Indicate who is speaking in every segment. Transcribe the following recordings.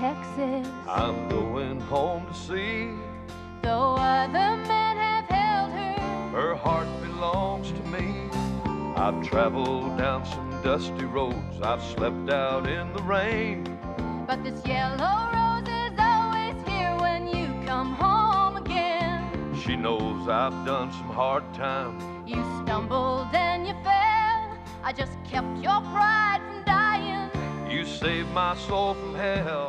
Speaker 1: Texas.
Speaker 2: I'm going home to see.
Speaker 1: Though other men have held her,
Speaker 2: Her heart belongs to me. I've traveled down some dusty roads. I've slept out in the rain.
Speaker 1: but this yellow rose is always here when you come home again.
Speaker 2: She knows I've done some hard times.
Speaker 1: You stumbled and you fell. I just kept your pride from dying.
Speaker 2: You saved my soul from hell.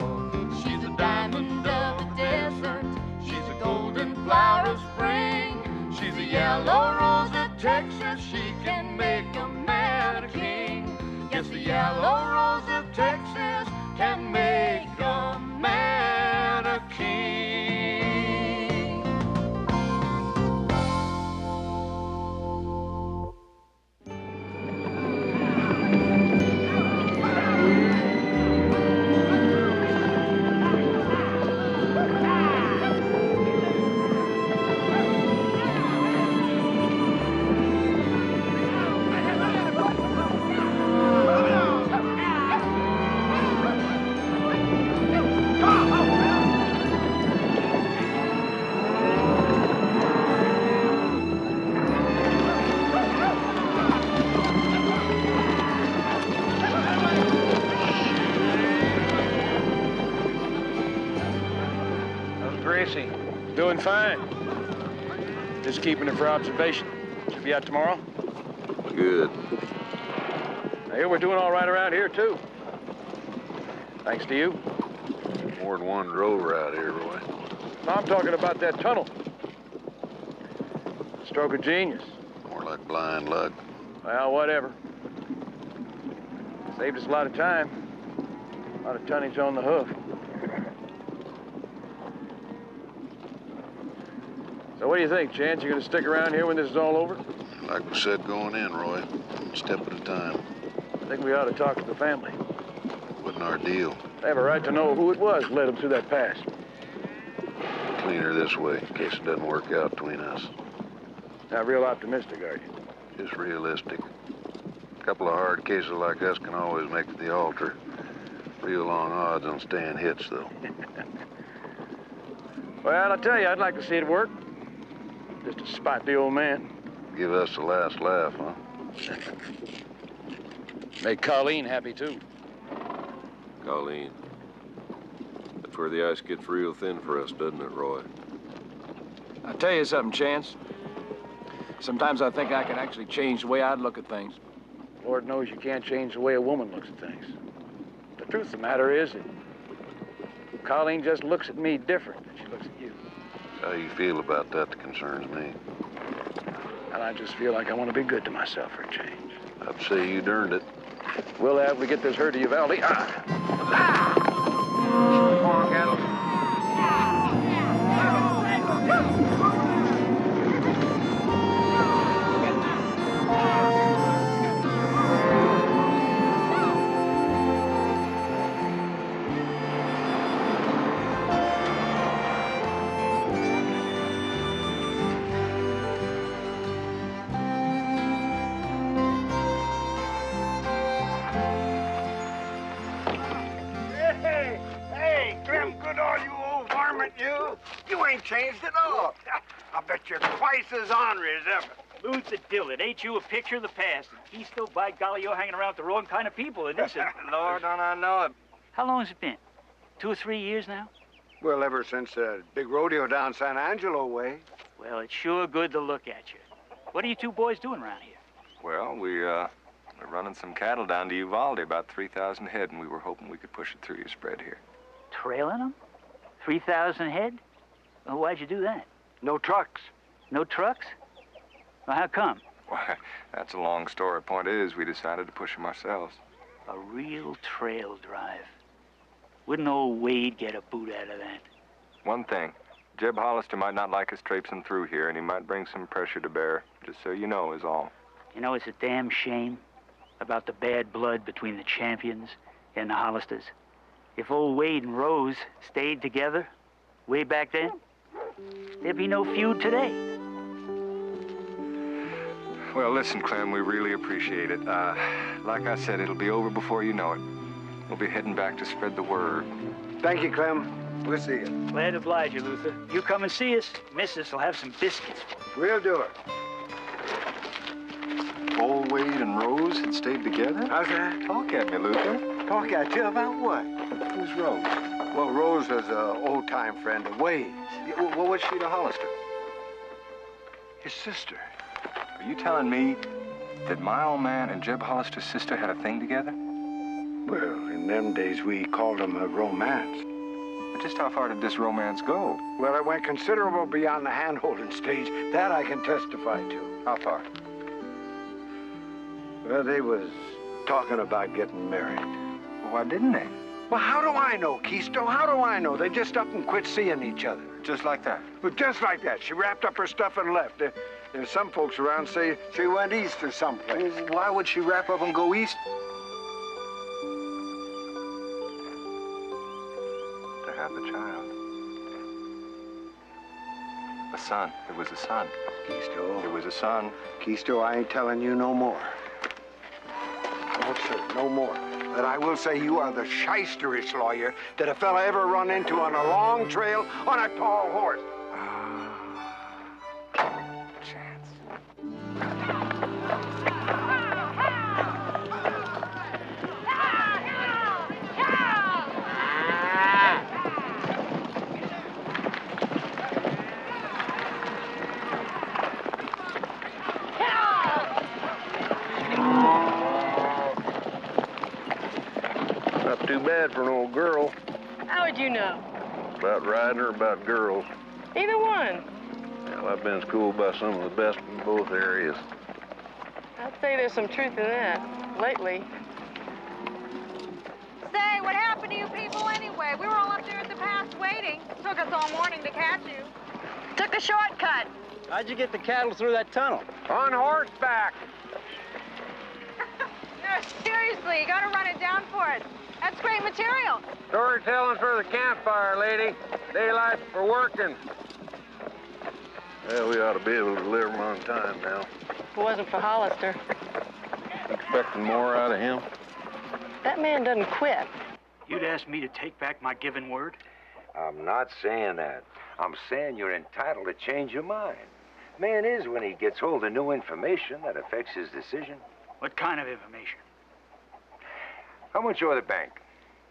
Speaker 1: She's a diamond of the desert. She's a golden flower of spring.
Speaker 2: She's a yellow rose of Texas. She can make a man a king. Yes, the yellow rose of Texas can make a man a king.
Speaker 3: Doing fine. Just keeping her for observation. She'll be out tomorrow?
Speaker 4: Good.
Speaker 3: I hear we're doing all right around here, too. Thanks to you.
Speaker 4: More than one drover out here, Roy.
Speaker 3: No, I'm talking about that tunnel. Stroke of genius.
Speaker 4: More like blind luck.
Speaker 3: Well, whatever. Saved us a lot of time. A lot of tonnage on the hoof. So what do you think, Chance? You gonna stick around here when this is all over?
Speaker 4: Like we said going in, Roy. One step at a time.
Speaker 3: I think we ought to talk to the family.
Speaker 4: Wasn't our deal.
Speaker 3: They have a right to know who it was who led them through that pass.
Speaker 4: Cleaner this way, in case it doesn't work out between us.
Speaker 3: Not real optimistic, are you?
Speaker 4: Just realistic. A couple of hard cases like us can always make it the altar. Real long odds on staying hits, though.
Speaker 3: Well, I'll tell you, I'd like to see it work. Just to spite the old man.
Speaker 4: Give us the last laugh, huh?
Speaker 3: Make Colleen happy, too.
Speaker 5: Colleen. That's where the ice gets real thin for us, doesn't it, Roy?
Speaker 3: I'll tell you something, Chance. Sometimes I think I can actually change the way I look at things. Lord knows you can't change the way a woman looks at things. The truth of the matter is that Colleen just looks at me different than she looks at you.
Speaker 4: How you feel about that concerns me.
Speaker 3: And I just feel like I want to be good to myself for a change.
Speaker 4: I'd say you'd earned it.
Speaker 3: We'll have we get this herd to Uvalde. Ah!
Speaker 6: You ain't changed at all. I bet you're twice as ornery as ever.
Speaker 7: Luther Dillard, ain't you a picture of the past? And he's still, by golly, you're hanging around with the wrong kind of people, isn't it?
Speaker 6: Lord, don't I know it.
Speaker 7: How long has it been? 2 or 3 years now?
Speaker 6: Well, ever since the big rodeo down San Angelo way.
Speaker 7: Well, it's sure good to look at you. What are you two boys doing around here?
Speaker 8: Well, we're running some cattle down to Uvalde, about 3,000 head, and we were hoping we could push it through your spread here.
Speaker 7: Trailing them? 3,000 head? Well, why'd you do that?
Speaker 6: No trucks.
Speaker 7: No trucks? Well, how come?
Speaker 8: Why, that's a long story. Point is, we decided to push them ourselves.
Speaker 7: A real trail drive. Wouldn't old Wade get a boot out of that?
Speaker 8: One thing, Jeb Hollister might not like us traipsing through here, and he might bring some pressure to bear, just so you know is all.
Speaker 7: You know, it's a damn shame about the bad blood between the champions and the Hollisters. If old Wade and Rose stayed together way back then, there'd be no feud today.
Speaker 8: Well, listen, Clem, we really appreciate it. Like I said, it'll be over before you know it. We'll be heading back to spread the word.
Speaker 6: Thank you, Clem. We'll see you.
Speaker 7: Glad to oblige you, Luther. You come and see us, Missus will have some biscuits for you.
Speaker 6: We'll do it.
Speaker 8: Old Wade and Rose had stayed together?
Speaker 6: How's that?
Speaker 8: Talk at me, Luther.
Speaker 6: Talk at you about what?
Speaker 8: Who's Rose?
Speaker 6: Well, Rose was an old-time friend of Wade's.
Speaker 8: Yeah, well, what's she to Hollister?
Speaker 6: His sister.
Speaker 8: Are you telling me that my old man and Jeb Hollister's sister had a thing together?
Speaker 6: Well, in them days, we called them a romance.
Speaker 8: But just how far did this romance go?
Speaker 6: Well, it went considerable beyond the hand-holding stage. That I can testify to.
Speaker 8: How far?
Speaker 6: Well, they was talking about getting married.
Speaker 8: Well, why didn't they?
Speaker 6: Well, how do I know, Keisto? How do I know? They just up and quit seeing each other.
Speaker 8: Just like that?
Speaker 6: Well, just like that. She wrapped up her stuff and left. There's some folks around say she went east or someplace.
Speaker 8: Well, why would she wrap up and go east? To have the child. A son. It was a son.
Speaker 6: Keisto.
Speaker 8: It was a son.
Speaker 6: Keisto, I ain't telling you no more. No, sir, no more. But I will say you are the shysterish lawyer that a fella ever run into on a long trail on a tall horse.
Speaker 4: Not too bad for an old girl.
Speaker 9: How would you know?
Speaker 4: About riding or about girls.
Speaker 9: Either one.
Speaker 4: Well, I've been schooled by some of the best in both areas.
Speaker 9: I'd say there's some truth in that. Lately.
Speaker 1: Say, what happened to you people anyway? We were all up there at the pass waiting. Took us all morning to catch you. Took a shortcut.
Speaker 10: How'd you get the cattle through that tunnel?
Speaker 6: On horseback.
Speaker 1: No, seriously, you gotta run it down for us. That's great material.
Speaker 6: Storytelling for the campfire, lady. Daylight for working.
Speaker 4: Well, we ought to be able to deliver them on time now.
Speaker 9: If it wasn't for Hollister.
Speaker 4: Expecting more out of him?
Speaker 9: That man doesn't quit.
Speaker 7: You'd ask me to take back my given word?
Speaker 11: I'm not saying that. I'm saying you're entitled to change your mind. Man is when he gets hold of new information that affects his decision.
Speaker 7: What kind of information?
Speaker 11: How much you owe the bank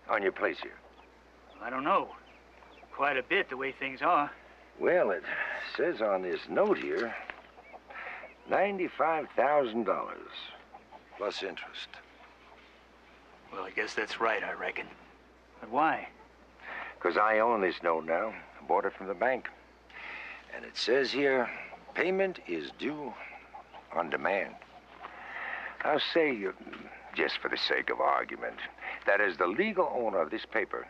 Speaker 11: on your place here?
Speaker 7: I don't know. Quite a bit, the way things are.
Speaker 11: Well, it says on this note here, $95,000 plus interest.
Speaker 7: Well, I guess that's right, I reckon. But why?
Speaker 11: Because I own this note now. I bought it from the bank. And it says here, payment is due on demand. I'll say, just for the sake of argument, that as the legal owner of this paper,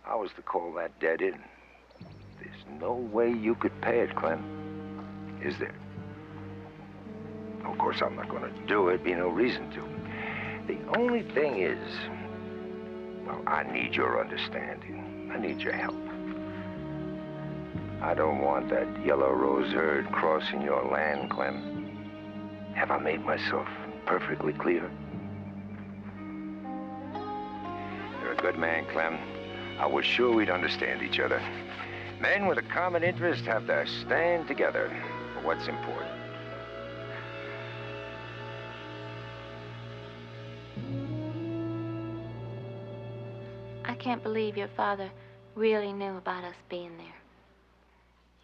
Speaker 11: I was to call that dead in. There's no way you could pay it, Clem. Is there? Of course, I'm not going to do it. Be no reason to. The only thing is, well, I need your understanding. I need your help. I don't want that yellow rose herd crossing your land, Clem. Have I made myself perfectly clear? You're a good man, Clem. I was sure we'd understand each other. Men with a common interest have to stand together for what's important.
Speaker 12: I can't believe your father really knew about us being there.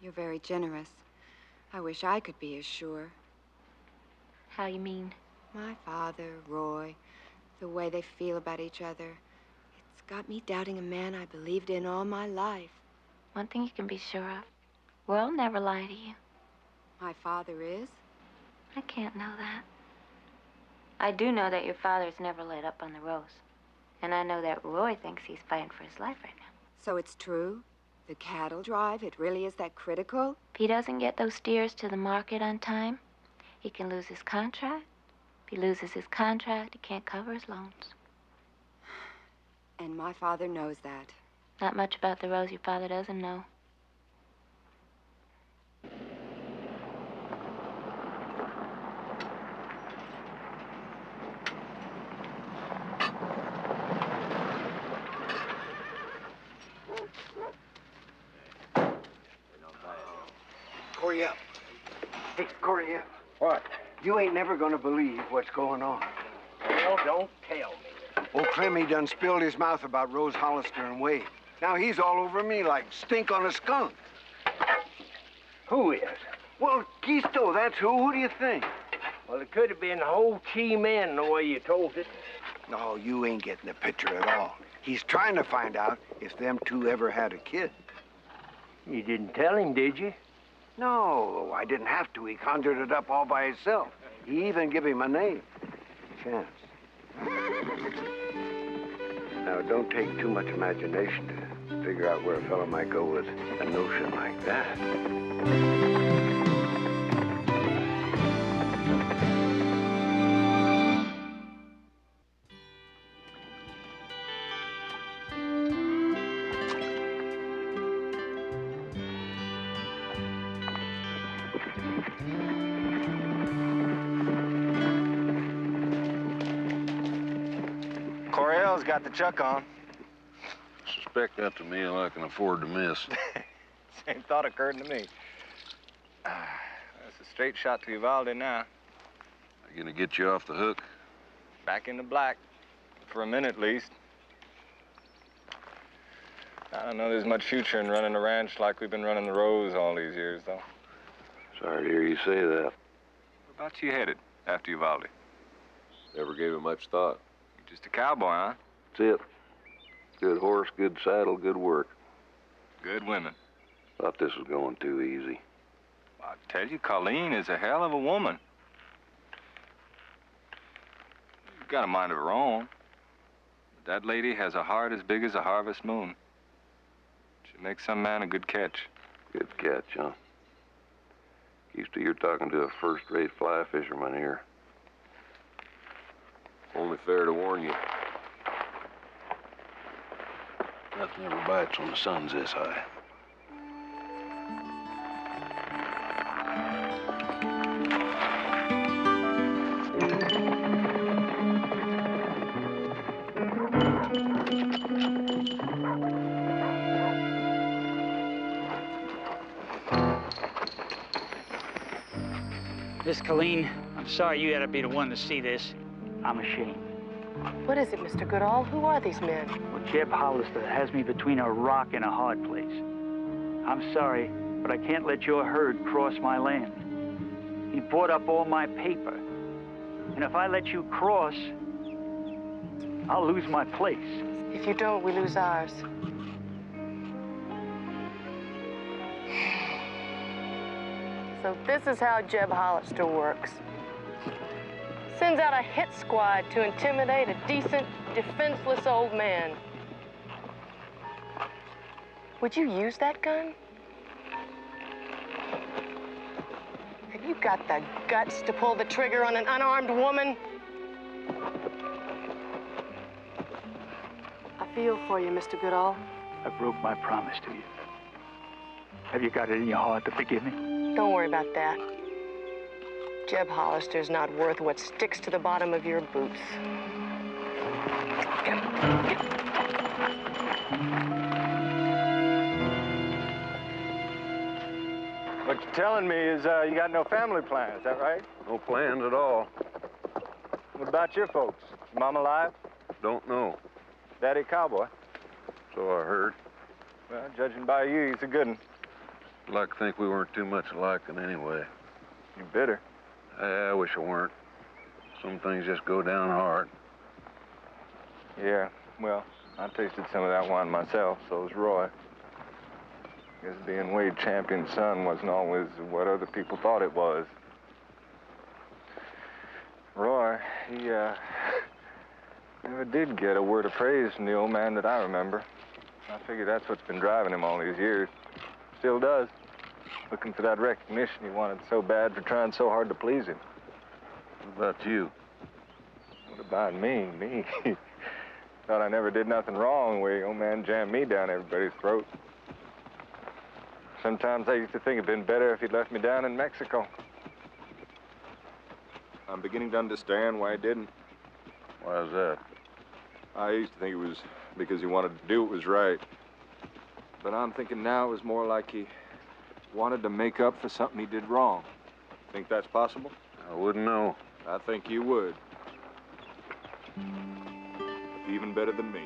Speaker 13: You're very generous. I wish I could be as sure.
Speaker 12: How you mean?
Speaker 13: My father, Roy, the way they feel about each other. It's got me doubting a man I believed in all my life.
Speaker 12: One thing you can be sure of. We'll never lie to you.
Speaker 13: My father is?
Speaker 12: I can't know that. I do know that your father's never let up on the Rose. And I know that Roy thinks he's fighting for his life right now.
Speaker 13: So it's true? The cattle drive, it really is that critical?
Speaker 12: If he doesn't get those steers to the market on time, he can lose his contract. If he loses his contract, he can't cover his loans.
Speaker 13: And my father knows that.
Speaker 12: Not much about the Rose your father doesn't know.
Speaker 6: Hey, Corey,
Speaker 10: What?
Speaker 6: you ain't never gonna believe what's going on.
Speaker 10: Well, don't tell me.
Speaker 6: Old Clem, he done spilled his mouth about Rose Hollister and Wade. Now he's all over me like stink on a skunk.
Speaker 10: Who is?
Speaker 6: Well, Gisto, that's who. Who do you think?
Speaker 10: Well, it could have been the whole team in the way you told it.
Speaker 6: No, you ain't getting the picture at all. He's trying to find out if them two ever had a kid.
Speaker 10: You didn't tell him, did you?
Speaker 6: No, I didn't have to. He conjured it up all by himself. He even gave him a name. Chance. Now, don't take too much imagination to figure out where a fellow might go with a notion like that.
Speaker 8: Coriel's got the chuck on.
Speaker 4: Suspect that's a meal I can afford to miss.
Speaker 8: Same thought occurred to me. That's a straight shot to Uvalde now.
Speaker 4: You gonna get you off the hook?
Speaker 8: Back in the black. For a minute, at least. I don't know there's much future in running a ranch like we've been running the Rose all these years, though.
Speaker 4: Sorry to hear you say that.
Speaker 8: Where about you headed after Uvalde?
Speaker 5: Never gave it much thought.
Speaker 8: You're just a cowboy, huh?
Speaker 4: That's it. Good horse, good saddle, good work.
Speaker 8: Good women.
Speaker 4: Thought this was going too easy.
Speaker 8: I tell you, Colleen is a hell of a woman. She's got a mind of her own. That lady has a heart as big as a harvest moon. She'd make some man a good catch.
Speaker 4: Good catch, huh? Houston, you're talking to a first-rate fly fisherman here.
Speaker 5: Only fair to warn you.
Speaker 4: Nothing ever bites when the sun's this high.
Speaker 7: Miss Colleen, I'm sorry you had to be the one to see this. I'm ashamed.
Speaker 9: What is it, Mr. Goodall? Who are these men?
Speaker 7: Well, Jeb Hollister has me between a rock and a hard place. I'm sorry, but I can't let your herd cross my land. He bought up all my paper. And if I let you cross, I'll lose my place.
Speaker 9: If you don't, we lose ours. So this is how Jeb Hollister works. Sends out a hit squad to intimidate a decent, defenseless old man. Would you use that gun? Have you got the guts to pull the trigger on an unarmed woman? I feel for you, Mr. Goodall.
Speaker 7: I broke my promise to you. Have you got it in your heart to forgive me?
Speaker 9: Don't worry about that. Jeb Hollister's not worth what sticks to the bottom of your boots.
Speaker 8: What you're telling me is you got no family plans, is that right?
Speaker 4: No plans at all.
Speaker 8: What about your folks? Is Mom alive?
Speaker 4: Don't know.
Speaker 8: Daddy a cowboy?
Speaker 4: So I heard.
Speaker 8: Well, judging by you, he's a good one.
Speaker 4: I'd like to think we weren't too much alike in any way.
Speaker 8: You bitter.
Speaker 4: I wish I weren't. Some things just go down hard.
Speaker 8: Yeah, well, I tasted some of that wine myself, so does Roy. Guess being Wade Champion's son wasn't always what other people thought it was. Roy, he never did get a word of praise from the old man that I remember. I figure that's what's been driving him all these years. Still does. Looking for that recognition he wanted so bad for trying so hard to please him.
Speaker 4: What about you?
Speaker 8: What about me? Me? Thought I never did nothing wrong the way the old man jammed me down everybody's throat. Sometimes I used to think it'd been better if he'd left me down in Mexico. I'm beginning to understand why he didn't.
Speaker 4: Why is that?
Speaker 8: I used to think it was because he wanted to do what was right. But I'm thinking now it was more like he wanted to make up for something he did wrong. Think that's possible?
Speaker 4: I wouldn't know.
Speaker 8: I think you would. Even better than me.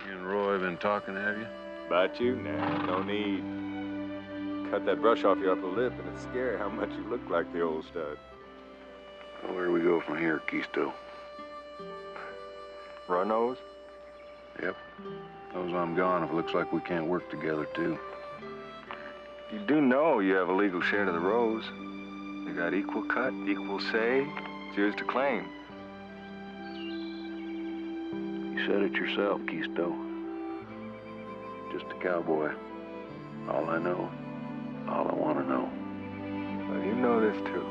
Speaker 4: You and Roy been talking, have you?
Speaker 8: About you? Nah, no need. Cut that brush off your upper lip, and it's scary how much you look like the old stud.
Speaker 4: Well, where do we go from here, Keisto?
Speaker 8: Run-Nose?
Speaker 4: Yep. Knows I'm gone if it looks like we can't work together, too.
Speaker 8: You do know you have a legal share to the rose. You got equal cut, equal say. It's yours to claim.
Speaker 4: You said it yourself, Keisto. Just a cowboy. All I know, all I want to know.
Speaker 8: Well, you know this, too.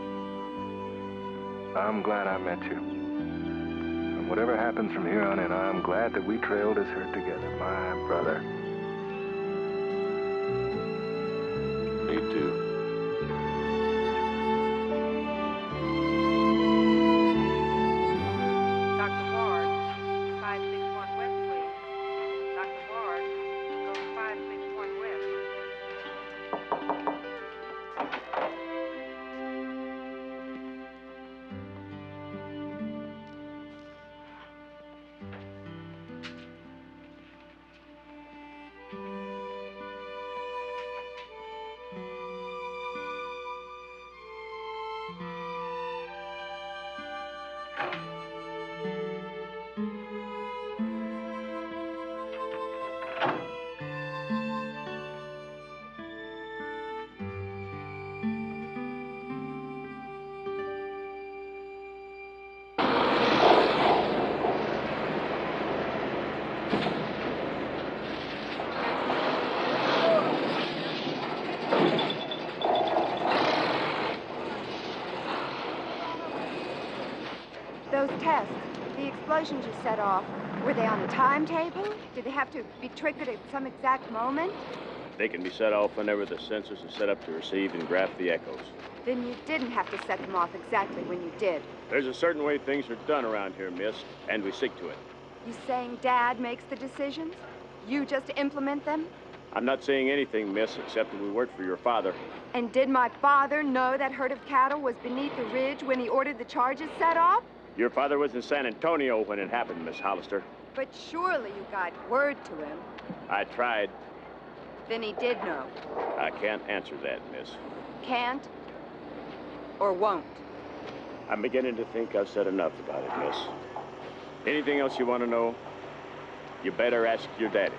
Speaker 8: I'm glad I met you. And whatever happens from here on in, I'm glad that we trailed this herd together, my brother.
Speaker 3: Me too.
Speaker 1: Dr. Ward, 561 West, please. Dr. Ward, go 561 West.
Speaker 13: Those tests, the explosions you set off, were they on a timetable? Did they have to be triggered at some exact moment?
Speaker 14: They can be set off whenever the sensors are set up to receive and graph the echoes.
Speaker 13: Then you didn't have to set them off exactly when you did.
Speaker 14: There's a certain way things are done around here, miss, and we stick to it.
Speaker 13: You saying Dad makes the decisions? You just implement them?
Speaker 14: I'm not saying anything, miss, except that we work for your father.
Speaker 13: And did my father know that herd of cattle was beneath the ridge when he ordered the charges set off?
Speaker 14: Your father was in San Antonio when it happened, Miss Hollister.
Speaker 13: But surely you got word to him.
Speaker 14: I tried.
Speaker 13: Then he did know.
Speaker 14: I can't answer that, miss.
Speaker 13: Can't or won't?
Speaker 14: I'm beginning to think I've said enough about it, miss. Anything else you want to know? You better ask your daddy.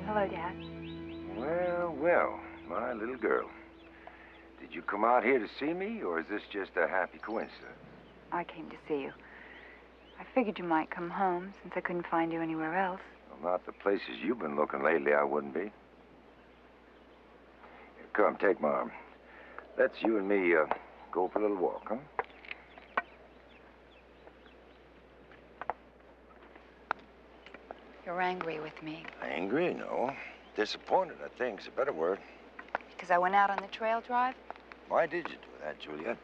Speaker 12: Hello, Dad.
Speaker 11: Well, well, my little girl. Did you come out here to see me, or is this just a happy coincidence?
Speaker 12: I came to see you. I figured you might come home since I couldn't find you anywhere else.
Speaker 11: Well, not the places you've been looking lately, I wouldn't be. Here, come, take my arm. Let's you and me go for a little walk, huh?
Speaker 12: You're angry with me
Speaker 11: Angry? No. Disappointed, I think, is a better word.
Speaker 12: because I went out on the trail drive.
Speaker 11: Why did you do that, Juliet?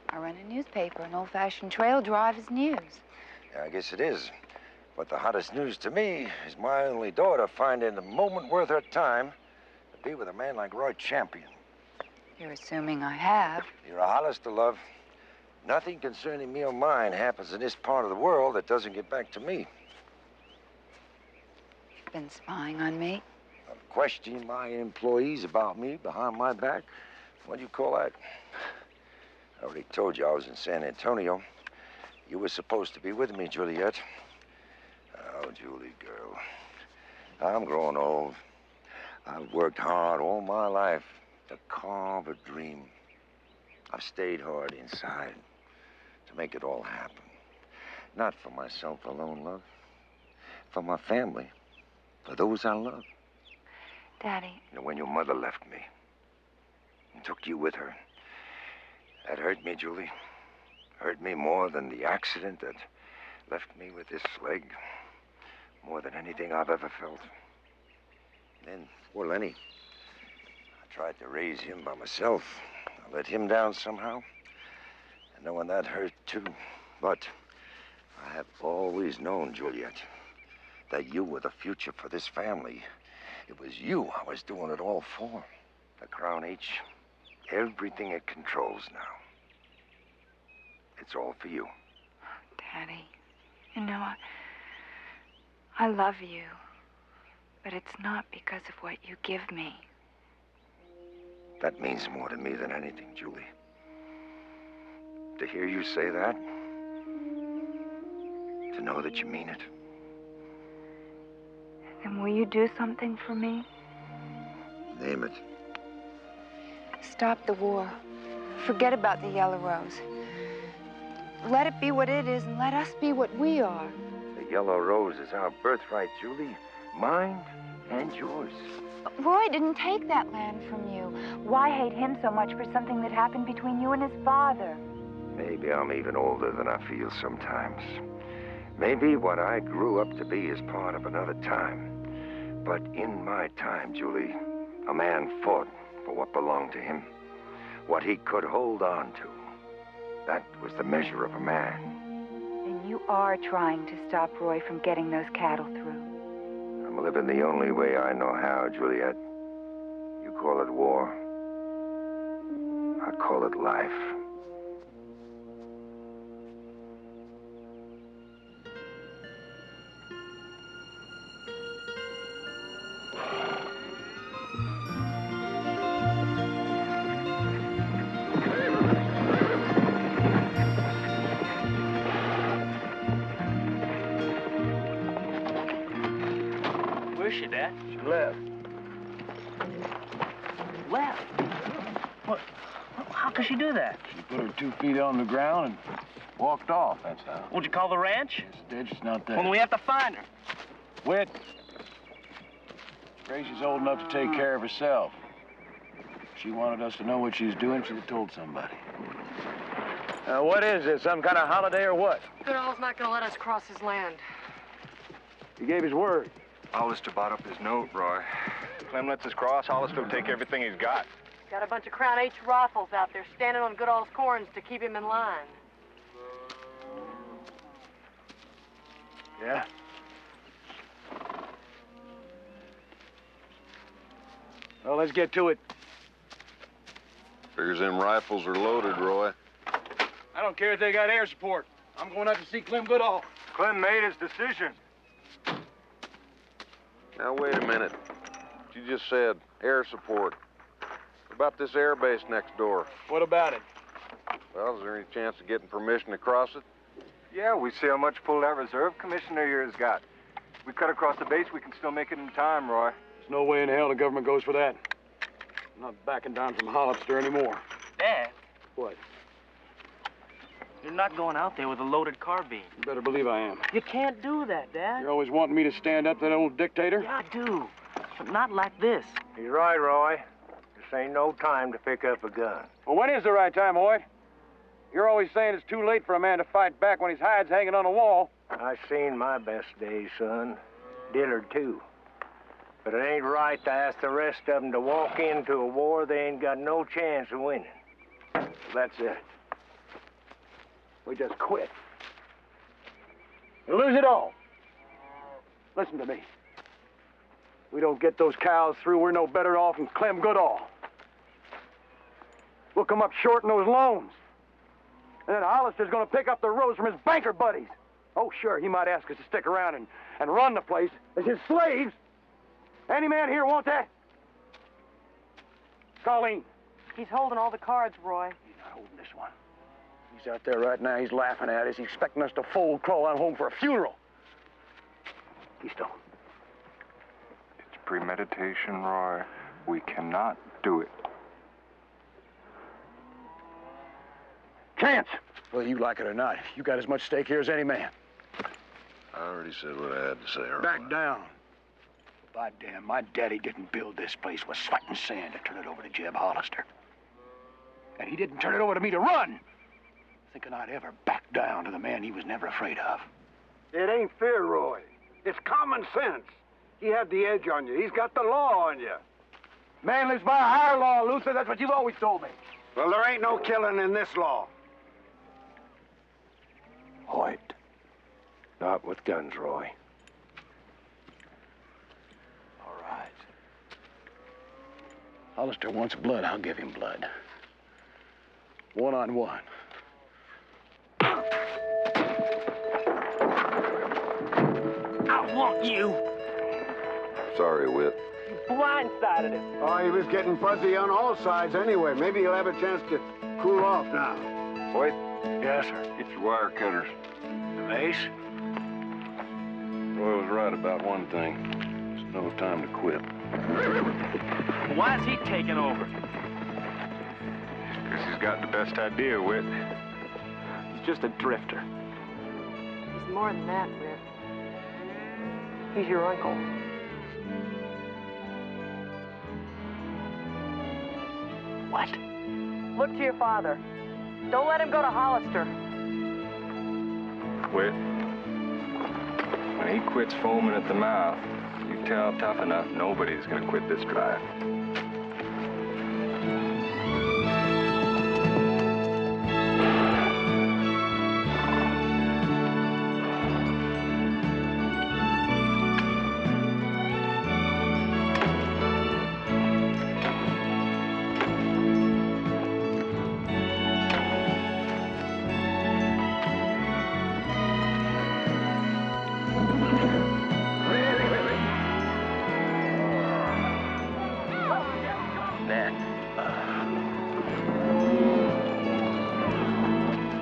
Speaker 12: I run a newspaper. An old-fashioned trail drive is news.
Speaker 11: Yeah, I guess it is. But the hottest news to me is my only daughter finding the moment worth her time to be with a man like Roy Champion.
Speaker 12: You're assuming I have.
Speaker 11: You're a Hollister, love. Nothing concerning me or mine happens in this part of the world that doesn't get back to me.
Speaker 12: You've been spying on me.
Speaker 11: Questioning my employees about me behind my back. What do you call that? I already told you I was in San Antonio. You were supposed to be with me, Juliet. Oh, Julie, girl. I'm growing old. I've worked hard all my life to carve a dream. I've stayed hard inside to make it all happen. Not for myself alone, love. For my family. For those I love.
Speaker 12: Daddy.
Speaker 11: You know, when your mother left me and took you with her, That hurt me, Julie. Hurt me more than the accident that left me with this leg. More than anything I've ever felt. Then, poor Lenny. I tried to raise him by myself. I let him down somehow. And knowing that hurt too. But I have always known, Juliet, that you were the future for this family. It was you I was doing it all for. The Crown H, everything it controls now. It's all for you.
Speaker 13: Daddy, you know, I love you. But it's not because of what you give me.
Speaker 11: That means more to me than anything, Julie. To hear you say that, to know that you mean it.
Speaker 13: Then will you do something for me?
Speaker 11: Name it.
Speaker 13: Stop the war. Forget about the Yellow Rose. Let it be what it is, and let us be what we are.
Speaker 11: The Yellow Rose is our birthright, Julie. Mine and yours.
Speaker 13: Roy didn't take that land from you. Why hate him so much for something that happened between you and his father?
Speaker 11: Maybe I'm even older than I feel sometimes. Maybe what I grew up to be is part of another time. But in my time, Julie, a man fought for what belonged to him. What he could hold on to. That was the measure of a man.
Speaker 13: And you are trying to stop Roy from getting those cattle through.
Speaker 11: I'm living the only way I know how, Juliet. You call it war. I call it life.
Speaker 7: Where's she, Dad?
Speaker 3: She left.
Speaker 7: Left? What? How could she do that?
Speaker 3: She put her 2 feet on the ground and walked off, that's how.
Speaker 7: Would you call the ranch?
Speaker 3: Instead, she's not there.
Speaker 7: Well, we have to find her.
Speaker 3: Whit. Gracie's old enough to take care of herself. If she wanted us to know what she's doing, she'd have told somebody. What is this, some kind of holiday or what?
Speaker 9: Goodall's not gonna let us cross his land.
Speaker 3: He gave his word.
Speaker 8: Hollister bought up his note, Roy. If Clem lets us cross, Hollister will take everything he's got.
Speaker 9: Got a bunch of Crown H rifles out there standing on Goodall's corns to keep him in line.
Speaker 3: Yeah? Well, let's get to it.
Speaker 5: Figures them rifles are loaded, Roy.
Speaker 3: I don't care if they got air support. I'm going out to see Clem Goodall.
Speaker 8: Clem made his decision.
Speaker 5: Now, wait a minute. You just said air support. What about this air base next door?
Speaker 3: What about it?
Speaker 5: Well, is there any chance of getting permission to cross it?
Speaker 8: Yeah, we see how much pull that reserve commissioner here has got. If we cut across the base, we can still make it in time, Roy.
Speaker 3: There's no way in hell the government goes for that. I'm not backing down from Hollister anymore.
Speaker 7: Dad,
Speaker 3: What?
Speaker 7: you're not going out there with a loaded carbine.
Speaker 3: You better believe I am.
Speaker 7: You can't do that, Dad.
Speaker 3: You're always wanting me to stand up to that old dictator?
Speaker 7: Yeah, I do. But not like this.
Speaker 10: He's right, Roy. This ain't no time to pick up a gun.
Speaker 3: Well, when is the right time, Hoyt? You're always saying it's too late for a man to fight back when his hide's hanging on a wall.
Speaker 10: I seen my best days, son. Dillard, too. But it ain't right to ask the rest of them to walk into a war they ain't got no chance of winning.
Speaker 3: That's it. We just quit. You lose it all. Listen to me. We don't get those cows through, we're no better off than Clem Goodall. We'll come up short in those loans. And then Hollister's gonna pick up the rose from his banker buddies. Oh, sure, he might ask us to stick around and run the place as his slaves. Any man here want that? Colleen.
Speaker 9: He's holding all the cards, Roy.
Speaker 3: He's not holding this one. He's out there right now. He's laughing at us. He's expecting us to fold, crawl on home for a funeral. Keystone.
Speaker 8: It's premeditation, Roy. We cannot do it.
Speaker 3: Chance! Whether you like it or not, you got as much stake here as any man.
Speaker 5: I already said what I had to say, Earl.
Speaker 3: Back down. By damn, my daddy didn't build this place with sweat and sand to turn it over to Jeb Hollister. And he didn't turn it over to me to run, thinking I'd ever back down to the man he was never afraid of.
Speaker 6: It ain't fear, Roy. It's common sense. He had the edge on you. He's got the law on you.
Speaker 3: Man lives by a higher law, Luther. That's what you've always told me.
Speaker 6: Well, there ain't no killing in this law.
Speaker 3: Hoyt. Not with guns, Roy. All right. Hollister wants blood, I'll give him blood. One-on-one.
Speaker 7: I want you.
Speaker 5: Sorry, Whit.
Speaker 9: Blindsided him.
Speaker 6: Oh, he was getting fuzzy on all sides anyway. Maybe he'll have a chance to cool off now.
Speaker 5: Wait.
Speaker 3: Yes, sir.
Speaker 5: Get your wire cutters.
Speaker 3: The mace?
Speaker 4: Roy was right about one thing. It's no time to quit.
Speaker 7: Why is he taking over?
Speaker 8: Because he's got the best idea, Whit.
Speaker 3: He's just a drifter.
Speaker 9: He's more than that, Whit. He's your uncle.
Speaker 3: What?
Speaker 9: Look to your father. Don't let him go to Hollister.
Speaker 8: Whit, when he quits foaming at the mouth, you tell tough enough nobody's gonna quit this drive.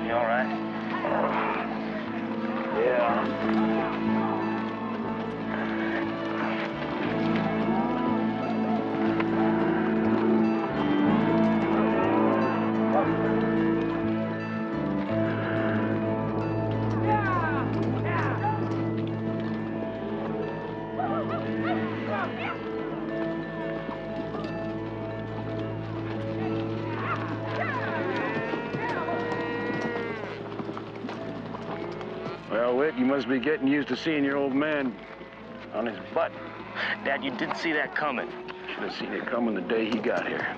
Speaker 7: You all right?
Speaker 3: Well, Whit, you must be getting used to seeing your old man on his butt.
Speaker 7: Dad, you didn't see that coming.
Speaker 3: Should have seen it coming the day he got here.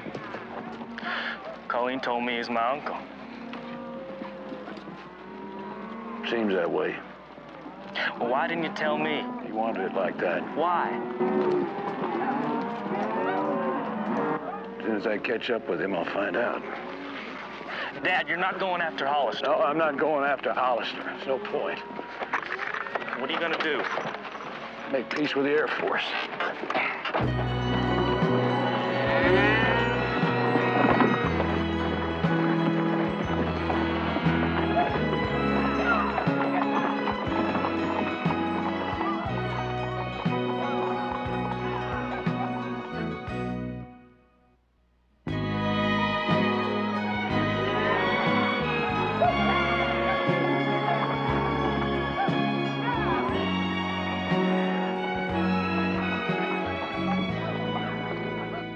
Speaker 7: Colleen told me he's my uncle.
Speaker 3: Seems that way.
Speaker 7: Well, why didn't you tell me?
Speaker 3: He wanted it like that.
Speaker 7: Why?
Speaker 3: As soon as I catch up with him, I'll find out.
Speaker 7: Dad, you're not going after Hollister.
Speaker 3: No, I'm not going after Hollister. There's no point.
Speaker 7: What are you gonna do?
Speaker 3: Make peace with the Air Force.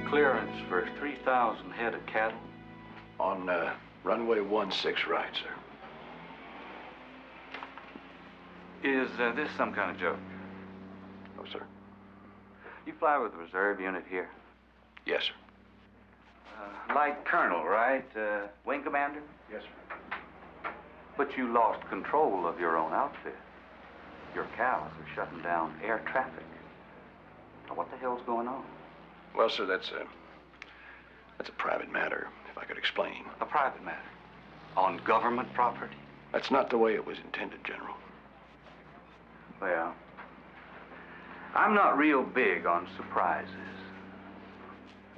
Speaker 15: Clearance for 3,000 head of cattle.
Speaker 3: On runway 16 right, sir.
Speaker 15: Is this some kind of joke?
Speaker 3: No, sir.
Speaker 15: You fly with the reserve unit here?
Speaker 3: Yes, sir.
Speaker 15: Light colonel, right? Wing commander?
Speaker 3: Yes, sir.
Speaker 15: But you lost control of your own outfit. Your cows are shutting down air traffic. Now, what the hell's going on?
Speaker 3: Well, sir, that's a private matter, if I could explain.
Speaker 15: A private matter? On government property?
Speaker 3: That's not the way it was intended, General.
Speaker 15: Well, I'm not real big on surprises.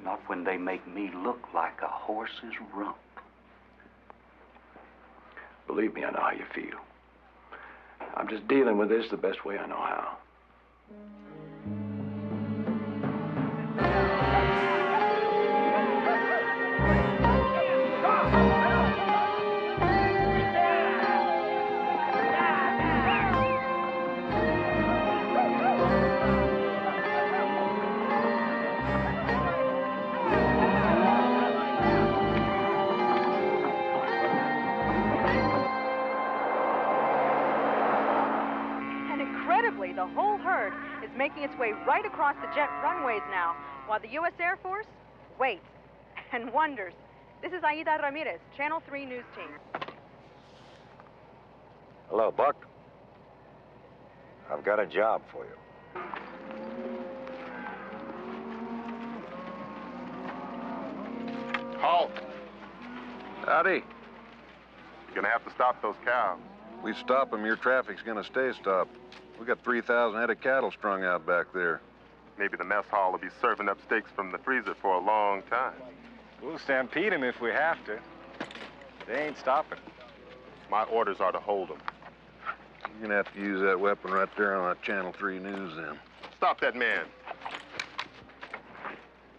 Speaker 15: Not when they make me look like a horse's rump.
Speaker 3: Believe me, I know how you feel. I'm just dealing with this the best way I know how.
Speaker 1: worry. The whole herd is making its way right across the jet runways now, while the U.S. Air Force waits and wonders. This is Aida Ramirez, Channel 3 News Team.
Speaker 11: Hello, Buck. I've got a job for you.
Speaker 5: Halt!
Speaker 3: Howdy.
Speaker 5: You're gonna have to stop those cows.
Speaker 16: We stop them, your traffic's gonna stay stopped. We got 3,000 head of cattle strung out back there.
Speaker 5: Maybe the mess hall will be serving up steaks from the freezer for a long time.
Speaker 8: We'll stampede them if we have to. They ain't stopping.
Speaker 5: My orders are to hold them.
Speaker 16: You're gonna have to use that weapon right there on that Channel 3 News then.
Speaker 5: Stop that man.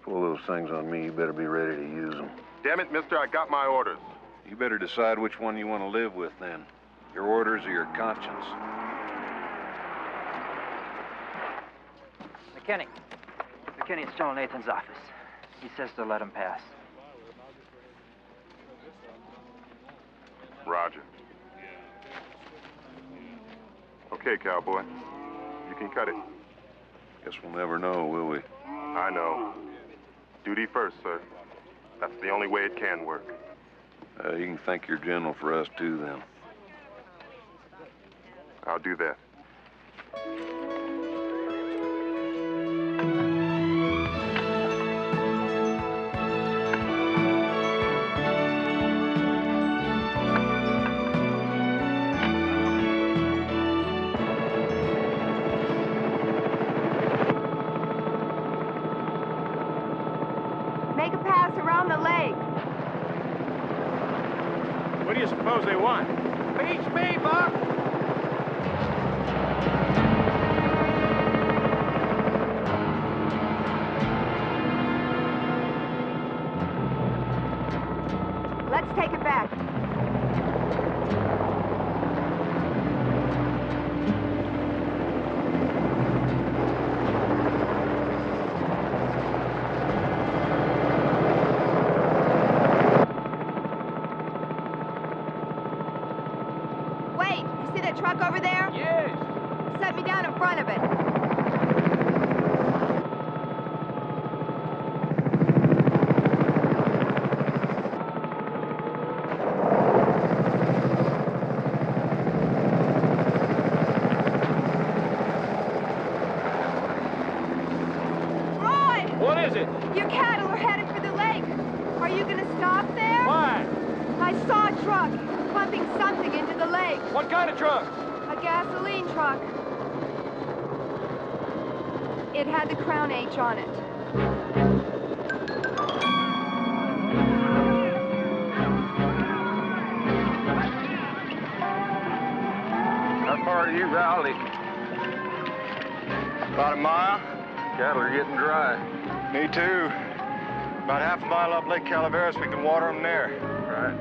Speaker 16: Pull those things on me, you better be ready to use them.
Speaker 5: Damn it, mister, I got my orders.
Speaker 16: You better decide which one you want to live with then. Your orders or your conscience.
Speaker 17: McKinney. McKinney, it's General Nathan's office. He says to let him pass.
Speaker 5: Roger. Okay, cowboy. You can cut it.
Speaker 16: Guess we'll never know, will we?
Speaker 5: I know. Duty first, sir. That's the only way it can work.
Speaker 16: You can thank your general for us, too, then.
Speaker 5: I'll do that.
Speaker 13: Make a pass around the lake.
Speaker 14: What do you suppose they want?
Speaker 3: Beats me, Buck.
Speaker 13: Let's take it back. Wait, you see that truck over there?
Speaker 3: Yes.
Speaker 13: Set me down in front of it.
Speaker 3: What is it?
Speaker 13: Your cattle are headed for the lake. Are you gonna stop there?
Speaker 3: Why?
Speaker 13: I saw a truck pumping something into the lake.
Speaker 3: What kind of truck?
Speaker 13: A gasoline truck. It had the Crown H on it.
Speaker 16: How far are you, Rowley?
Speaker 8: About a mile.
Speaker 16: Cattle are getting dry.
Speaker 8: Me too. About half a mile up Lake Calaveras, we can water them there.
Speaker 16: Right.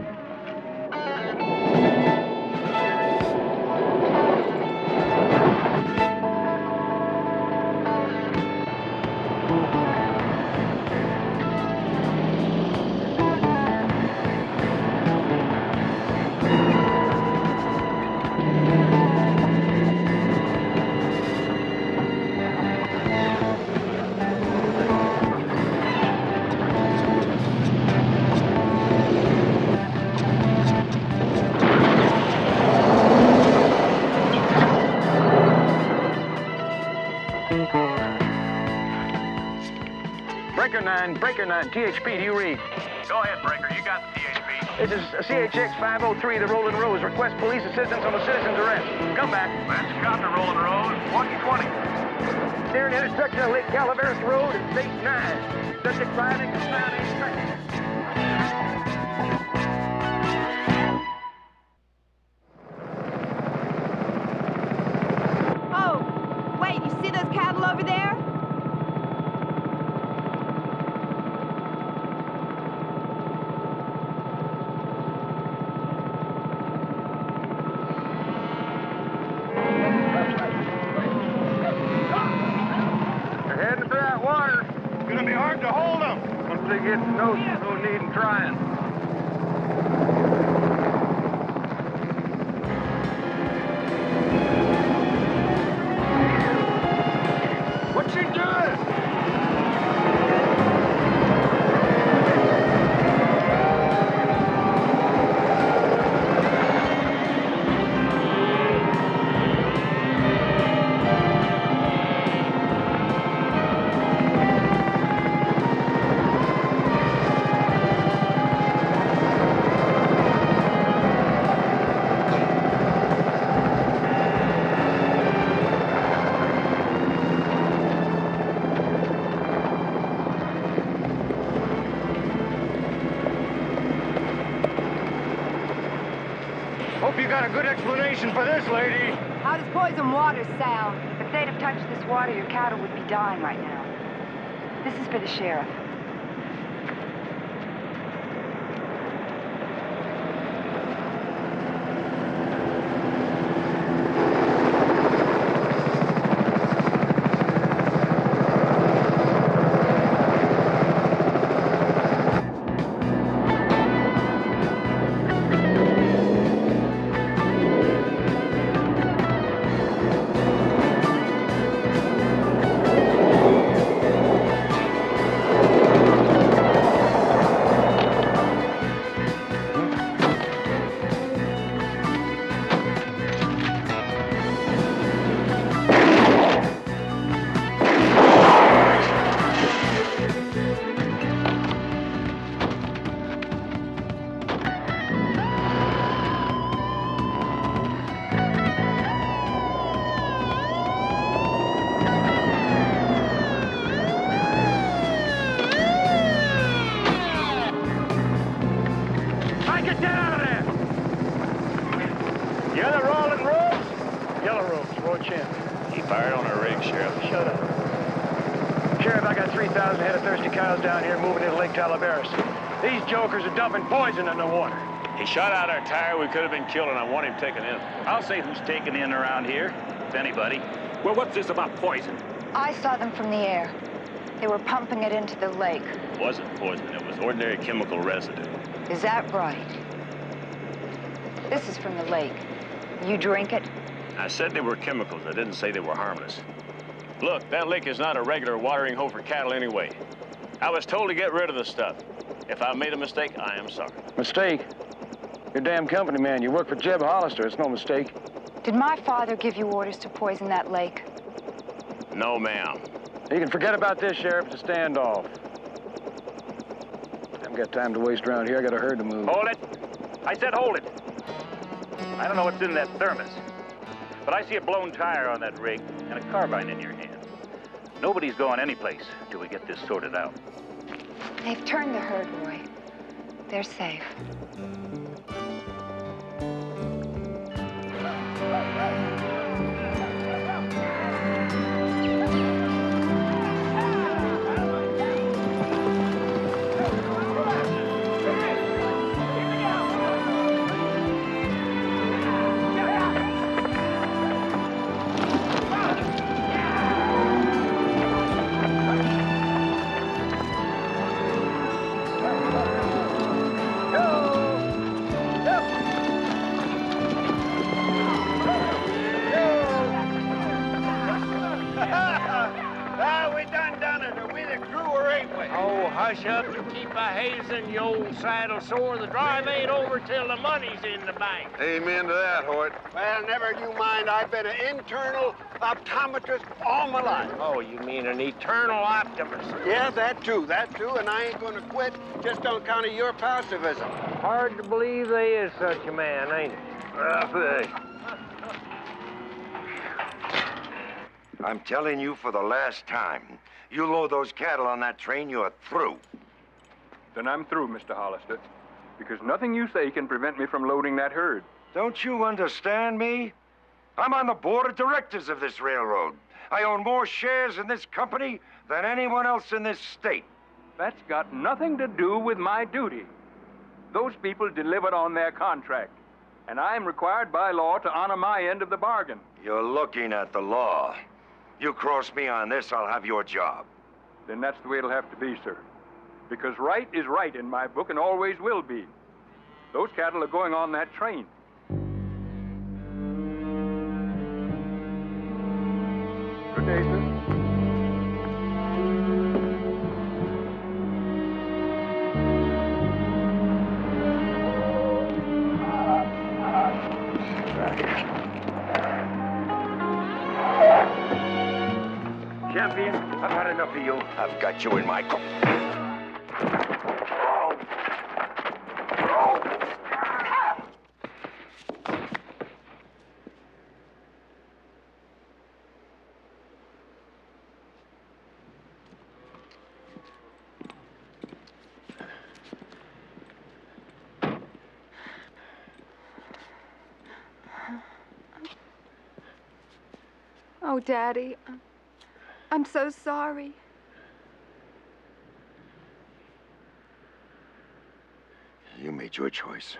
Speaker 3: Breaker 9, THP, do you read?
Speaker 18: Go ahead, Breaker. You got the THP.
Speaker 3: This is CHX 503, the Rolling Rose. Request police assistance on a citizen's arrest. Come back.
Speaker 18: That's copy, Rolling Rose. 120.
Speaker 3: Near an intersection of Lake Calaveras Road and State 9. Subject driving to Crown H traffic.
Speaker 13: Oh, wait, you see those cattle over there?
Speaker 16: They're heading for that water.
Speaker 8: It's gonna be hard to hold them.
Speaker 16: Once they get to know you, no need in trying.
Speaker 10: got a good explanation for this, lady.
Speaker 13: How does poison water sound? If they'd have touched this water, your cattle would be dying right now. This is for the sheriff.
Speaker 18: He fired on our rig, Sheriff.
Speaker 10: Shut up. Sheriff, I got 3,000 head of thirsty cows down here moving into Lake Talaveras. These jokers are dumping poison in the water.
Speaker 18: He shot out our tire. We could have been killed, and I want him taken in.
Speaker 15: I'll say who's taken in around here, if anybody.
Speaker 14: Well, what's this about poison?
Speaker 13: I saw them from the air. They were pumping it into the lake.
Speaker 18: It wasn't poison. It was ordinary chemical residue.
Speaker 13: Is that right? This is from the lake. You drink it?
Speaker 18: I said they were chemicals. I didn't say they were harmless. Look, that lake is not a regular watering hole for cattle anyway. I was told to get rid of the stuff. If I made a mistake, I am sorry.
Speaker 3: Mistake? You're a damn company man. You work for Jeb Hollister. It's no mistake.
Speaker 13: Did my father give you orders to poison that lake?
Speaker 18: No, ma'am.
Speaker 3: You can forget about this, Sheriff. It's a standoff. I haven't got time to waste around here. I got a herd to move.
Speaker 15: Hold it. I said hold it. I don't know what's in that thermos, but I see a blown tire on that rig and a carbine in your hand. Nobody's going anyplace till we get this sorted out.
Speaker 13: They've turned the herd, Roy. They're safe.
Speaker 10: Hush up and keep a hazing, you old saddle sore. The drive ain't over till the money's in the bank.
Speaker 16: Amen to that, Hoyt.
Speaker 6: Well, never you mind. I've been an internal optometrist all my life.
Speaker 10: Oh, you mean an eternal optimist?
Speaker 6: Yeah, that too, and I ain't gonna quit just on account of your pacifism.
Speaker 10: Hard to believe there is such a man, ain't it?
Speaker 11: I'm telling you for the last time, you load those cattle on that train, you're through.
Speaker 19: Then I'm through, Mr. Hollister, because nothing you say can prevent me from loading that herd.
Speaker 11: Don't you understand me? I'm on the board of directors of this railroad. I own more shares in this company than anyone else in this state.
Speaker 19: That's got nothing to do with my duty. Those people delivered on their contract, and I'm required by law to honor my end of the bargain.
Speaker 11: You're looking at the law. You cross me on this, I'll have your job.
Speaker 19: Then that's the way it'll have to be, sir. Because right is right in my book and always will be. Those cattle are going on that train. Good day, sir.
Speaker 11: Champion, I've had enough of you. I've got you in my
Speaker 13: Oh, Daddy, I'm so sorry.
Speaker 11: You made your choice.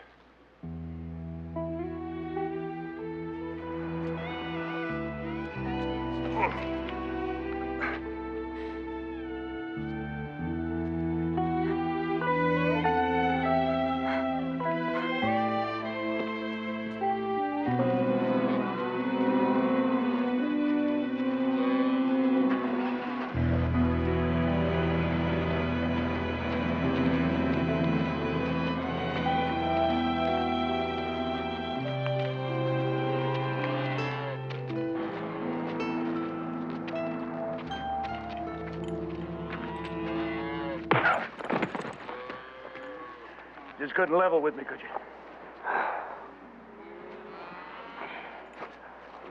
Speaker 18: Just couldn't level with me, could you?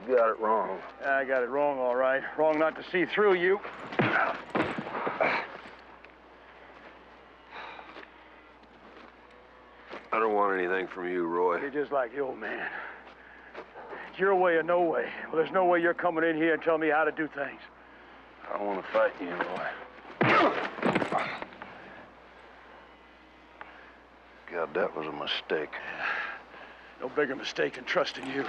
Speaker 16: You got it wrong.
Speaker 18: I got it wrong, all right. Wrong not to see through you.
Speaker 16: I don't want anything from you, Roy.
Speaker 18: You're just like the old man. It's your way or no way. Well, there's no way you're coming in here and telling me how to do things.
Speaker 16: I don't want to fight you, Roy. God, that was a mistake.
Speaker 18: No bigger mistake than trusting you.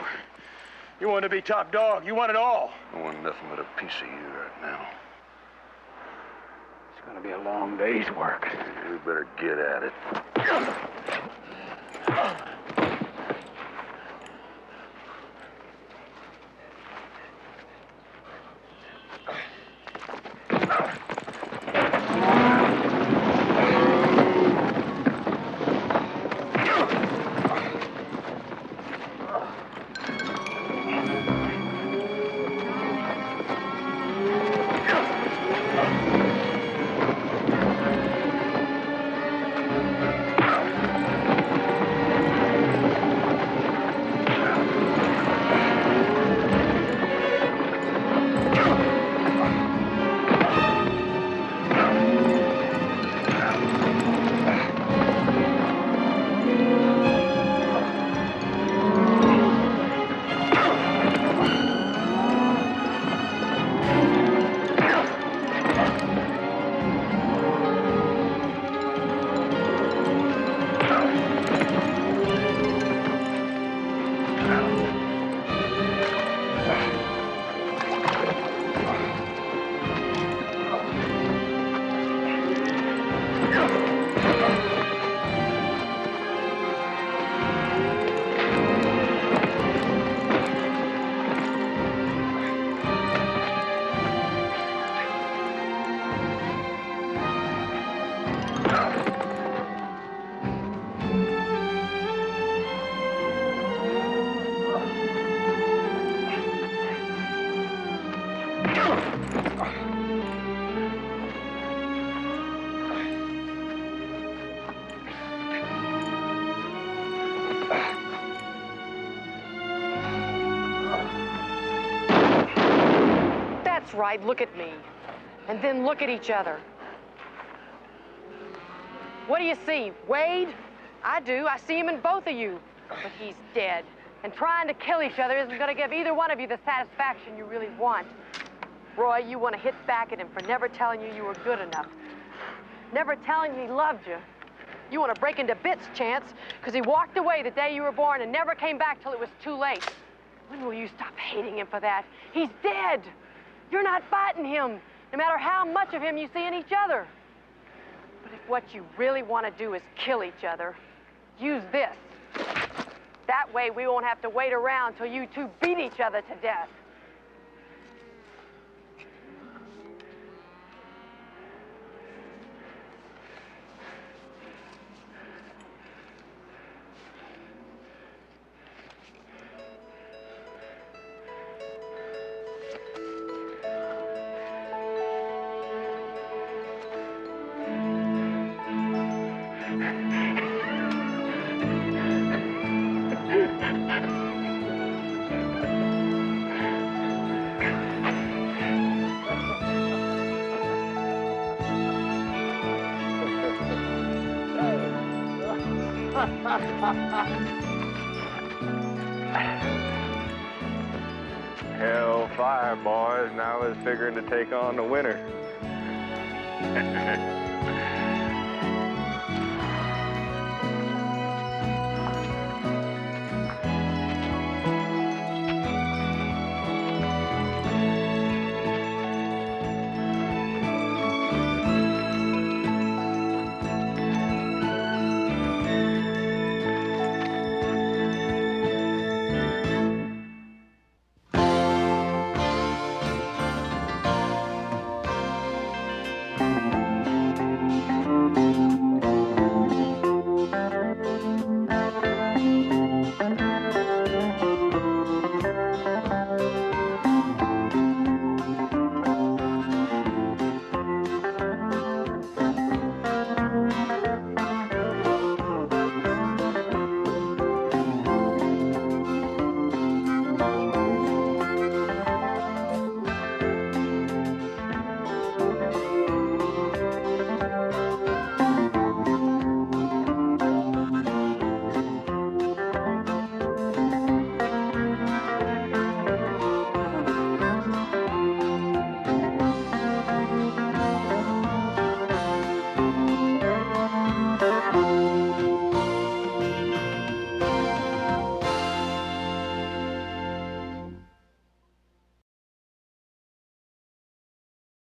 Speaker 18: You want to be top dog. You want it all.
Speaker 16: I want nothing but a piece of you right now.
Speaker 18: It's going to be a long day's work.
Speaker 16: We better get at it.
Speaker 9: That's right, look at me. And then look at each other. What do you see? Wade? I do. I see him in both of you. But he's dead. And trying to kill each other isn't going to give either one of you the satisfaction you really want. Roy, you want to hit back at him for never telling you were good enough. Never telling you he loved you. You want to break into bits, Chance, because he walked away the day you were born and never came back till it was too late. When will you stop hating him for that? He's dead. You're not fighting him, no matter how much of him you see in each other. But if what you really want to do is kill each other, use this. That way we won't have to wait around till you two beat each other to death.
Speaker 8: fire, boys, and I was figuring to take on the winter.